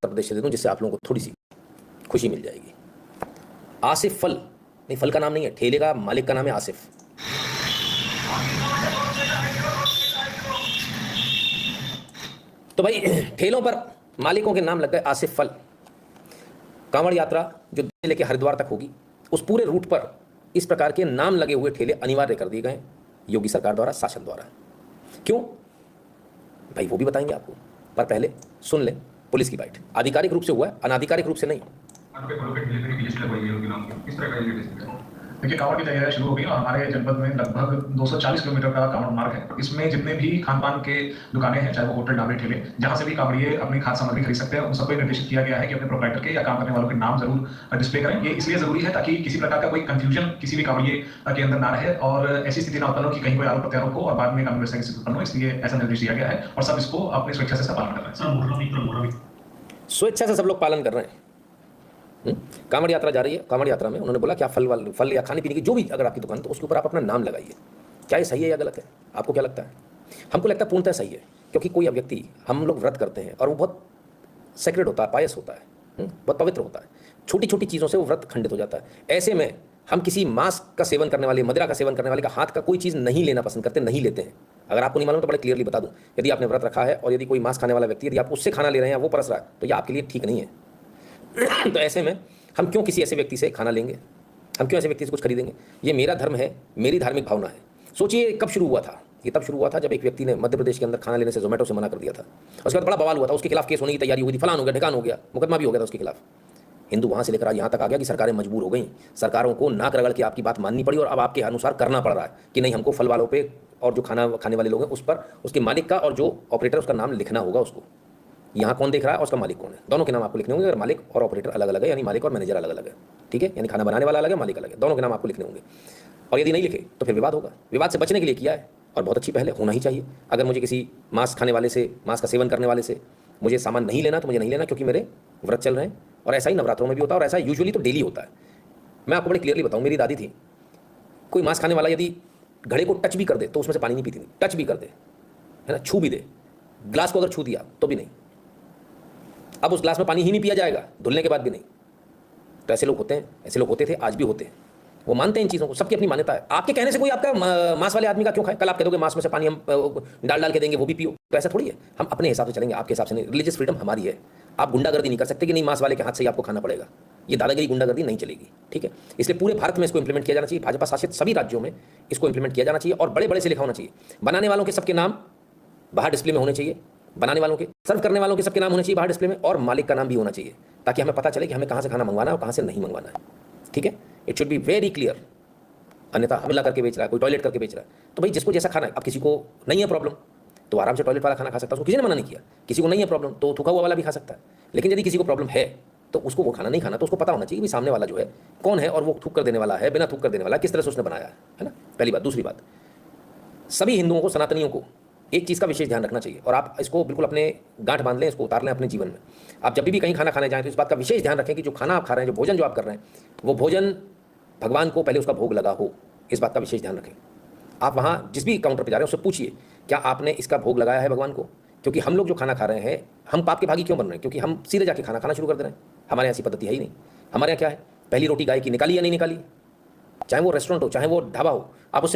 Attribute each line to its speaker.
Speaker 1: प्रदेश से दे दूं, जिससे आप लोगों को थोड़ी सी खुशी मिल जाएगी। आसिफ फल, नहीं फल का नाम नहीं है, ठेले का मालिक का नाम है आसिफ। तो भाई ठेलों पर मालिकों के नाम लग गए आसिफ फल। कांवड़ यात्रा जो दिल्ली लेके हरिद्वार तक होगी, उस पूरे रूट पर इस प्रकार के नाम लगे हुए ठेले अनिवार्य कर दिए गए योगी सरकार द्वारा, शासन द्वारा। क्यों भाई वो भी बताएंगे आपको, पर पहले सुन ले पुलिस की बाइट। आधिकारिक रूप से हुआ है, अनाधिकारिक रूप से नहीं।
Speaker 2: देखिए, कांवड़ की तैयारियां शुरू हो गई और हमारे जनपद में लगभग 240 किलोमीटर का कांवड़ मार्ग है। इसमें जितने भी खान पान के दुकानें हैं, चाहे वो होटल, ढाबे, ठेले, जहां से भी कांवड़िए अपनी खाद्य सामग्री खरीद सकते हैं, उन सबको निर्देशित किया गया है कि अपने प्रोप्राइटर के या काम करने वालों के नाम जरूर डिस्प्ले करें। ये इसलिए जरूरी है ताकि किसी प्रकार का कोई कंफ्यूजन किसी भी कांवड़िए के अंदर ना रहे और ऐसी स्थिति ना उत्पन्न हो कि कहीं कोई आरोप प्रत्यारोप हो और बाद में कानून व्यवस्था की स्थिति उत्पन्न हो। इसलिए ऐसा निर्देश दिया गया है और सब इसको अपनी स्वेच्छा से सब पालन कर रहे हैं।
Speaker 1: स्वेच्छा से सब लोग पालन कर रहे हैं। कांवड़ यात्रा जा रही है, कांवड़ यात्रा में उन्होंने बोला कि आप फल या खाने पीने की जो भी अगर आपकी दुकान, तो उसके ऊपर आप अपना नाम लगाइए। क्या ये सही है या गलत है? आपको क्या लगता है? हमको लगता है पूर्णतः सही है, क्योंकि कोई व्यक्ति, हम लोग व्रत करते हैं और वो बहुत सेक्रेड होता है, पायस होता है, बहुत पवित्र होता है, छोटी छोटी चीज़ों से वो व्रत खंडित हो जाता है। ऐसे में हम किसी मांस का सेवन करने वाले, मदिरा का सेवन करने वाले का हाथ का कोई चीज़ नहीं लेना पसंद करते, नहीं लेते हैं। अगर आपको नहीं मालूम तो बड़े क्लियरली बता दूं, यदि आपने व्रत रखा है और यदि कोई मांस खाने वाला व्यक्ति, यदि आप उससे खाना ले रहे हैं, वो परस रहा है, तो ये आपके लिए ठीक नहीं है। तो ऐसे में हम क्यों किसी ऐसे व्यक्ति से खाना लेंगे, हम क्यों ऐसे व्यक्ति से कुछ खरीदेंगे? ये मेरा धर्म है, मेरी धार्मिक भावना है। सोचिए कब शुरू हुआ था? ये तब शुरू हुआ था जब एक व्यक्ति ने मध्य प्रदेश के अंदर खाना लेने से जोमेटो से मना कर दिया था। उसके बाद बड़ा बवाल हुआ था, उसके खिलाफ केस होने की तैयारी हुई थी, फलान हो गया, ढिकान हो गया, मुकदमा भी हो गया था उसके खिलाफ। हिंदू वहाँ से लेकर आज यहाँ तक आ गया कि सरकारें मजबूर हो गई, सरकारों को नाक रगड़ के आपकी बात माननी पड़ी और अब आपके अनुसार करना पड़ रहा है कि नहीं, हमको फल वालों पे और जो खाना खाने वाले लोग हैं उस पर उसके मालिक का और जो ऑपरेटर उसका नाम लिखना होगा। उसको यहाँ कौन देख रहा है और उसका मालिक कौन है, दोनों के नाम आपको लिखने होंगे। अगर मालिक और ऑपरेटर अलग अलग है, यानी मालिक और मैनेजर अलग अलग है, ठीक है, यानी खाना बनाने वाला अलग है, मालिक अलग है, दोनों के नाम आपको लिखने होंगे। और यदि नहीं लिखे तो फिर विवाद होगा। विवाद से बचने के लिए किया है और बहुत अच्छी पहल है, होना ही चाहिए। अगर मुझे किसी मांस खाने वाले से, मांस का सेवन करने वाले से मुझे सामान नहीं लेना, तो मुझे नहीं लेना, क्योंकि मेरे व्रत चल रहे हैं। और ऐसा ही नवरात्रों में भी होता है और ऐसा यूजुअली तो डेली होता है। मैं आपको बड़े क्लियरली बताऊँ, मेरी दादी थी, कोई मांस खाने वाला यदि घड़े को टच भी कर दे तो उसमें से पानी नहीं पीती थी। टच भी कर दे, है ना, छू भी दे, ग्लास को अगर छू दिया तो भी नहीं। अब उस ग्लास में पानी ही नहीं पिया जाएगा, धुलने के बाद भी नहीं। तो ऐसे लोग होते हैं, ऐसे लोग होते थे, आज भी होते हैं। वो मानते हैं इन चीज़ों को, सबकी अपनी मान्यता है। आपके कहने से कोई आपका मांस वाले आदमी का क्यों खाए? कल आप कह दोगे मांस में से पानी हम डाल के देंगे, वो भी पियो। तो ऐसा थोड़ी है, हम अपने हिसाब से चलेंगे, आपके हिसाब से नहीं। रिलीजियस फ्रीडम हमारी है। आप गुंडागर्दी नहीं कर सकते कि नहीं मांस वाले के हाथ से ही आपको खाना पड़ेगा। ये दादागिरी, गुंडागर्दी नहीं चलेगी, ठीक है। इसलिए पूरे भारत में इसको इंप्लीमेंट किया जाना चाहिए, भाजपा शासित सभी राज्यों में इसको इंप्लीमेंट किया जाना चाहिए और बड़े बड़े से लिखा होना चाहिए। बनाने वालों के सबके नाम बाहर डिस्प्ले में होने चाहिए, बनाने वालों के, सर्व करने वालों के सबके नाम होने चाहिए बाहर डिस्प्ले में, और मालिक का नाम भी होना चाहिए, ताकि हमें पता चले कि हमें कहाँ से खाना मंगवाना है और कहाँ से नहीं मंगवाना है, ठीक है। It should be very clear. अन्यथा हमला करके बेच रहा है, कोई टॉयलेट करके बेच रहा है, तो भाई जिसको जैसा खाना है, अब किसी को नहीं है प्रॉब्लम तो आराम से टॉयलेट वाला खाना खा सकता है, उसको किसी ने मना नहीं किया। किसी को नहीं है प्रॉब्लम तो थूका हुआ वाला भी खा सकता है। लेकिन यदि किसी को प्रॉब्लम है तो उसको वो खाना नहीं खाना, तो उसको पता होना चाहिए कि सामने वाला जो है कौन है और वो थूक कर देने वाला है, बिना थूक कर देने वाला, किस तरह से उसने बनाया है ना, पहली बात। दूसरी बात, सभी हिंदुओं को, सनातनियों को एक चीज़ का विशेष ध्यान रखना चाहिए, और आप इसको बिल्कुल अपने गांठ बांध लें, इसको उतार लें अपने जीवन में। आप जब भी कहीं खाना खाने जाएं तो इस बात का विशेष ध्यान रखें कि जो खाना आप खा रहे हैं, जो भोजन जो आप कर रहे हैं, वो भोजन भगवान को पहले उसका भोग लगा हो। इस बात का विशेष ध्यान रखें। आप वहाँ जिस भी काउंटर पर जा रहे हैं उससे पूछिए, क्या आपने इसका भोग लगाया है भगवान को? क्योंकि हम लोग जो खाना खा रहे हैं, हम पाप के भागी क्यों बन रहे हैं? क्योंकि हम सीधे जाके खाना खाना शुरू कर दे रहे हैं। हमारे यहाँ ऐसी पद्धति है ही नहीं। हमारे यहाँ क्या है, पहली रोटी गाय की निकाली या नहीं निकाली, चाहे वो रेस्टोरेंट हो चाहे वो ढाबा हो, आप उससे